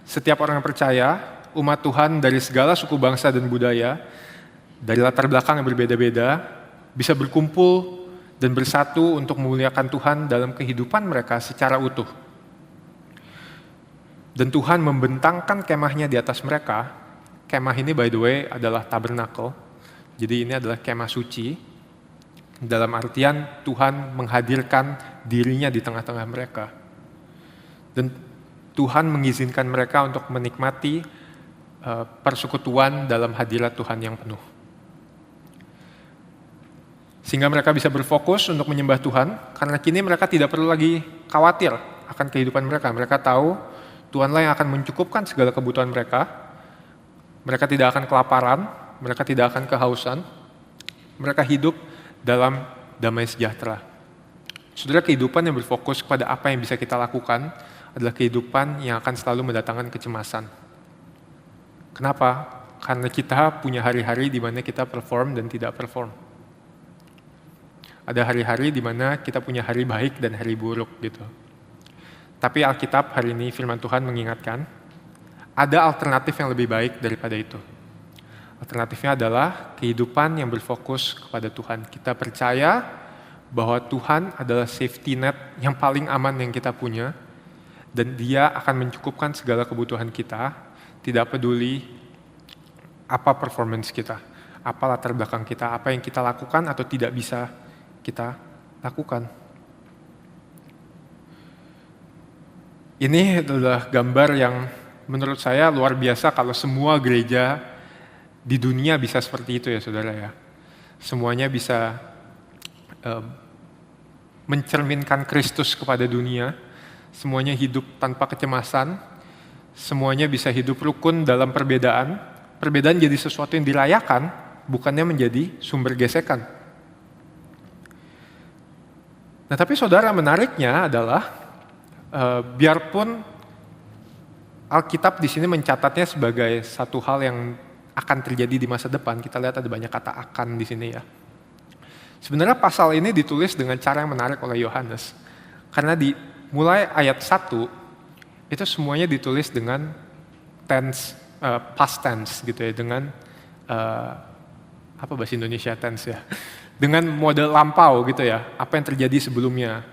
setiap orang yang percaya, umat Tuhan dari segala suku bangsa dan budaya, dari latar belakang yang berbeda-beda, bisa berkumpul dan bersatu untuk memuliakan Tuhan dalam kehidupan mereka secara utuh. Dan Tuhan membentangkan kemahnya di atas mereka. Kemah ini by the way adalah tabernakel. Jadi ini adalah kemah suci. Dalam artian Tuhan menghadirkan dirinya di tengah-tengah mereka. Dan Tuhan mengizinkan mereka untuk menikmati persekutuan dalam hadirat Tuhan yang penuh. Sehingga mereka bisa berfokus untuk menyembah Tuhan, karena kini mereka tidak perlu lagi khawatir akan kehidupan mereka. Mereka tahu Tuhanlah yang akan mencukupkan segala kebutuhan mereka. Mereka tidak akan kelaparan, mereka tidak akan kehausan. Mereka hidup dalam damai sejahtera. Saudara, kehidupan yang berfokus kepada apa yang bisa kita lakukan adalah kehidupan yang akan selalu mendatangkan kecemasan. Kenapa? Karena kita punya hari-hari di mana kita perform dan tidak perform. Ada hari-hari di mana kita punya hari baik dan hari buruk gitu. Tapi Alkitab hari ini firman Tuhan mengingatkan, ada alternatif yang lebih baik daripada itu. Alternatifnya adalah kehidupan yang berfokus kepada Tuhan. Kita percaya bahwa Tuhan adalah safety net yang paling aman yang kita punya, dan Dia akan mencukupkan segala kebutuhan kita, tidak peduli apa performance kita, apa latar belakang kita, apa yang kita lakukan atau tidak bisa kita lakukan. Ini adalah gambar yang menurut saya luar biasa kalau semua gereja di dunia bisa seperti itu ya saudara ya. Semuanya bisa mencerminkan Kristus kepada dunia. Semuanya hidup tanpa kecemasan. Semuanya bisa hidup rukun dalam perbedaan. Perbedaan jadi sesuatu yang dirayakan, bukannya menjadi sumber gesekan. Nah tapi saudara, menariknya adalah biarpun Alkitab di sini mencatatnya sebagai satu hal yang akan terjadi di masa depan. Kita lihat ada banyak kata akan di sini ya. Sebenarnya pasal ini ditulis dengan cara yang menarik oleh Yohanes. Karena di mulai ayat 1, itu semuanya ditulis dengan tense, past tense gitu ya. Dengan, apa bahasa Indonesia tense ya? Dengan model lampau gitu ya. Apa yang terjadi sebelumnya.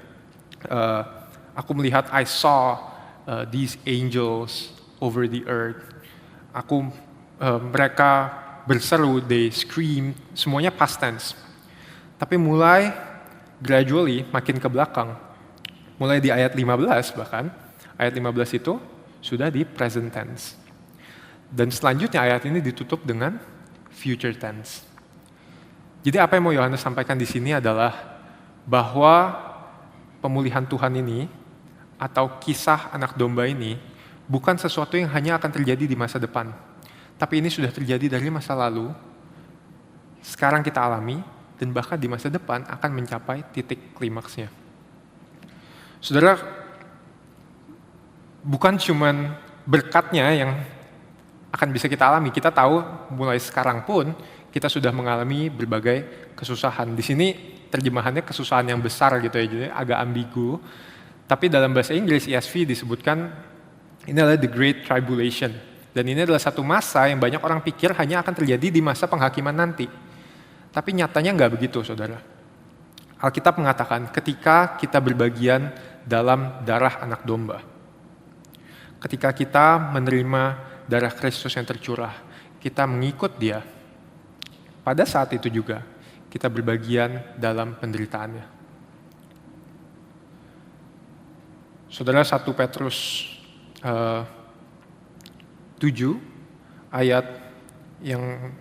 Aku melihat, I saw these angels over the earth. Mereka berseru, they scream, semuanya past tense. Tapi mulai gradually makin ke belakang, mulai di ayat 15 bahkan, ayat 15 itu sudah di present tense. Dan selanjutnya ayat ini ditutup dengan future tense. Jadi apa yang mau Yohanes sampaikan di sini adalah bahwa pemulihan Tuhan ini atau kisah anak domba ini bukan sesuatu yang hanya akan terjadi di masa depan. Tapi ini sudah terjadi dari masa lalu, sekarang kita alami, dan bahkan di masa depan akan mencapai titik klimaksnya. Saudara, bukan cuman berkatnya yang akan bisa kita alami. Kita tahu mulai sekarang pun kita sudah mengalami berbagai kesusahan. Di sini terjemahannya kesusahan yang besar gitu ya, jadi agak ambigu. Tapi dalam bahasa Inggris ESV disebutkan ini adalah the Great Tribulation. Dan ini adalah satu masa yang banyak orang pikir hanya akan terjadi di masa penghakiman nanti. Tapi nyatanya nggak begitu, saudara. Alkitab mengatakan ketika kita berbagian dalam darah anak domba, ketika kita menerima darah Kristus yang tercurah, kita mengikut Dia, pada saat itu juga kita berbagian dalam penderitaannya. Saudara, 1 Petrus 7 ayat yang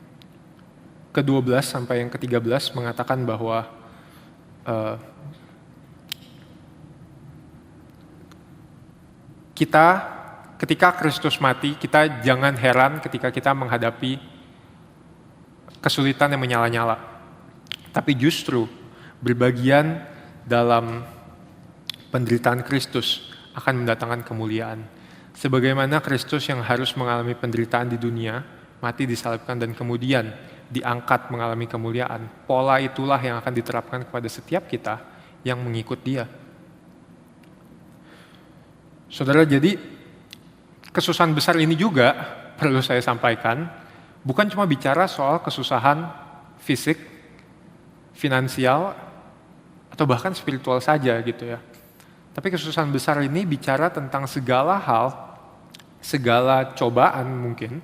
ke-12 sampai yang ke-13 mengatakan bahwa kita ketika Kristus mati, kita jangan heran ketika kita menghadapi kesulitan yang menyala-nyala. Tapi justru berbagian dalam penderitaan Kristus akan mendatangkan kemuliaan. Sebagaimana Kristus yang harus mengalami penderitaan di dunia, mati disalibkan dan kemudian diangkat mengalami kemuliaan. Pola itulah yang akan diterapkan kepada setiap kita yang mengikut Dia. Saudara, jadi kesusahan besar ini juga perlu saya sampaikan, bukan cuma bicara soal kesusahan fisik, finansial, atau bahkan spiritual saja gitu ya. Tapi kesusahan besar ini bicara tentang segala hal segala cobaan mungkin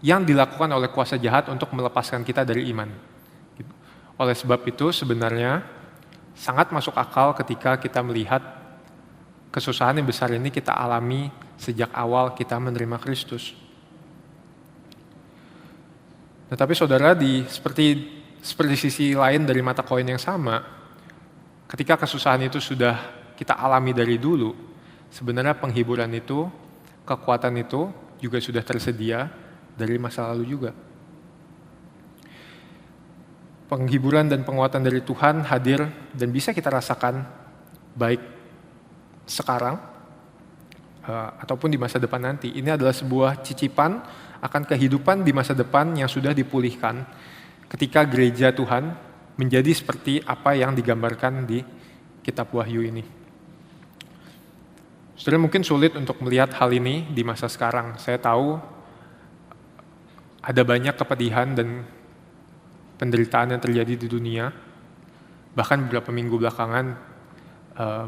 yang dilakukan oleh kuasa jahat untuk melepaskan kita dari iman. Oleh sebab itu sebenarnya sangat masuk akal ketika kita melihat kesusahan yang besar ini kita alami sejak awal kita menerima Kristus. Tetapi saudara, seperti sisi lain dari mata koin yang sama, ketika kesusahan itu sudah kita alami dari dulu, sebenarnya penghiburan itu, kekuatan itu juga sudah tersedia dari masa lalu juga. Penghiburan dan penguatan dari Tuhan hadir dan bisa kita rasakan baik sekarang ataupun di masa depan nanti. Ini adalah sebuah cicipan akan kehidupan di masa depan yang sudah dipulihkan ketika gereja Tuhan menjadi seperti apa yang digambarkan di kitab Wahyu ini. Saudara, mungkin sulit untuk melihat hal ini di masa sekarang. Saya tahu ada banyak kepedihan dan penderitaan yang terjadi di dunia. Bahkan beberapa minggu belakangan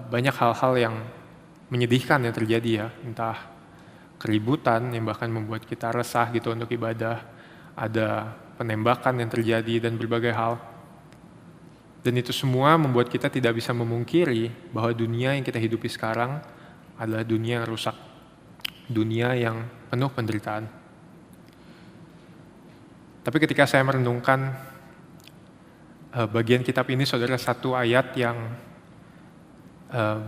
banyak hal-hal yang menyedihkan yang terjadi ya. Entah keributan yang bahkan membuat kita resah gitu untuk ibadah. Ada penembakan yang terjadi dan berbagai hal. Dan itu semua membuat kita tidak bisa memungkiri bahwa dunia yang kita hidupi sekarang adalah dunia yang rusak. Dunia yang penuh penderitaan. Tapi ketika saya merenungkan bagian kitab ini, saudara, satu ayat yang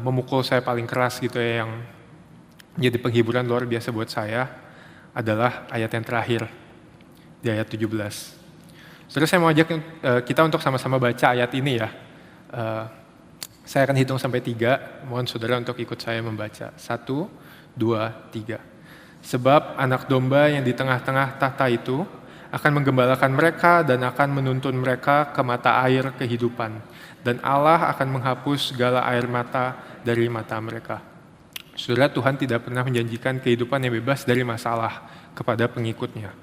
memukul saya paling keras gitu ya, yang menjadi penghiburan luar biasa buat saya adalah ayat yang terakhir di ayat 17. Saudara, saya mau ajak kita untuk sama-sama baca ayat ini ya. Saya akan hitung sampai 3, mohon saudara untuk ikut saya membaca. 1, 2, 3. Sebab anak domba yang di tengah-tengah tahta itu akan menggembalakan mereka dan akan menuntun mereka ke mata air kehidupan. Dan Allah akan menghapus segala air mata dari mata mereka. Saudara, Tuhan tidak pernah menjanjikan kehidupan yang bebas dari masalah kepada pengikutnya.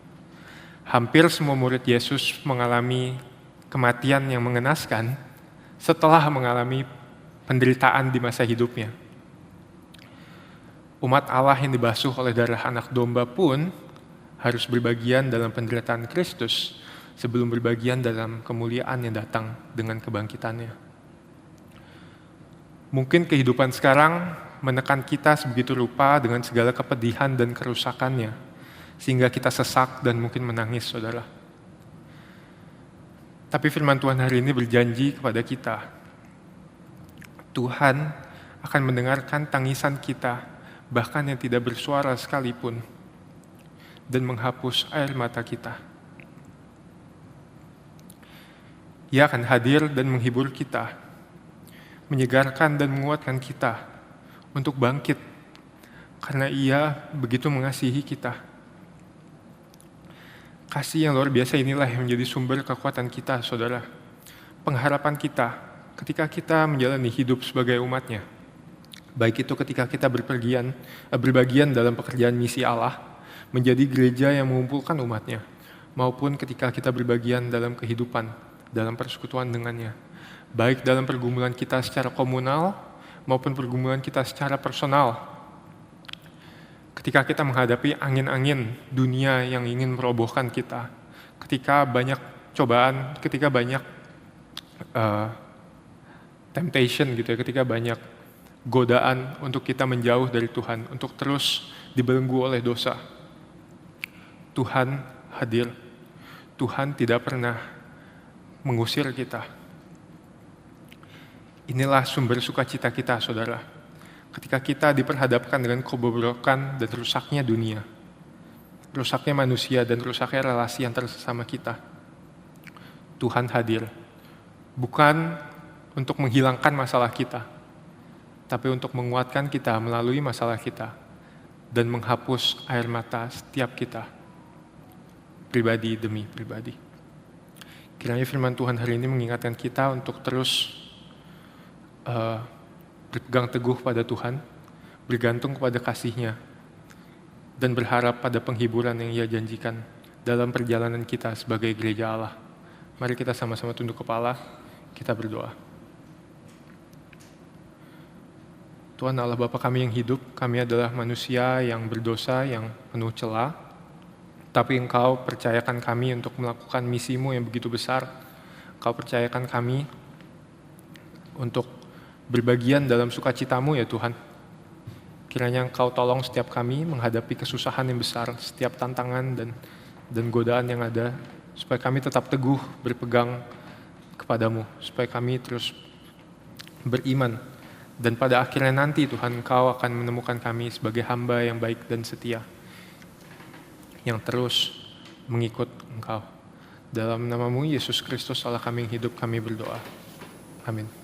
Hampir semua murid Yesus mengalami kematian yang mengenaskan setelah mengalami penderitaan di masa hidupnya. Umat Allah yang dibasuh oleh darah anak domba pun harus berbagian dalam penderitaan Kristus sebelum berbagian dalam kemuliaan yang datang dengan kebangkitannya. Mungkin kehidupan sekarang menekan kita sebegitu rupa dengan segala kepedihan dan kerusakannya, sehingga kita sesak dan mungkin menangis, saudara. Tapi firman Tuhan hari ini berjanji kepada kita, Tuhan akan mendengarkan tangisan kita, bahkan yang tidak bersuara sekalipun, dan menghapus air mata kita. Ia akan hadir dan menghibur kita, menyegarkan dan menguatkan kita untuk bangkit, karena Ia begitu mengasihi kita. Kasih yang luar biasa inilah yang menjadi sumber kekuatan kita, saudara. Pengharapan kita ketika kita menjalani hidup sebagai umat-Nya. Baik itu ketika kita berbagian dalam pekerjaan misi Allah, menjadi gereja yang mengumpulkan umat-Nya, maupun ketika kita berbagian dalam kehidupan, dalam persekutuan dengannya. Baik dalam pergumulan kita secara komunal, maupun pergumulan kita secara personal. Ketika kita menghadapi angin-angin dunia yang ingin merobohkan kita, ketika banyak cobaan, ketika banyak temptation gitu ya, ketika banyak godaan untuk kita menjauh dari Tuhan, untuk terus dibelenggu oleh dosa, Tuhan hadir. Tuhan tidak pernah mengusir kita. Inilah sumber sukacita kita, saudara. Ketika kita diperhadapkan dengan kebobrokan dan rusaknya dunia, rusaknya manusia dan rusaknya relasi antar sesama kita, Tuhan hadir. Bukan untuk menghilangkan masalah kita, tapi untuk menguatkan kita melalui masalah kita dan menghapus air mata setiap kita, pribadi demi pribadi. Kiranya firman Tuhan hari ini mengingatkan kita untuk terus berpegang teguh pada Tuhan, bergantung kepada kasih-Nya, dan berharap pada penghiburan yang Ia janjikan dalam perjalanan kita sebagai gereja Allah. Mari kita sama-sama tunduk kepala, kita berdoa. Tuhan Allah Bapa kami yang hidup, kami adalah manusia yang berdosa, yang penuh celah. Tapi Engkau percayakan kami untuk melakukan misimu yang begitu besar. Engkau percayakan kami untuk berbagian dalam sukacitamu ya Tuhan. Kiranya Engkau tolong setiap kami menghadapi kesusahan yang besar, setiap tantangan dan godaan yang ada, supaya kami tetap teguh berpegang kepadamu, supaya kami terus beriman. Dan pada akhirnya nanti Tuhan Engkau akan menemukan kami sebagai hamba yang baik dan setia, yang terus mengikut Engkau. Dalam namamu Yesus Kristus Allah kami yang hidup, kami berdoa. Amin.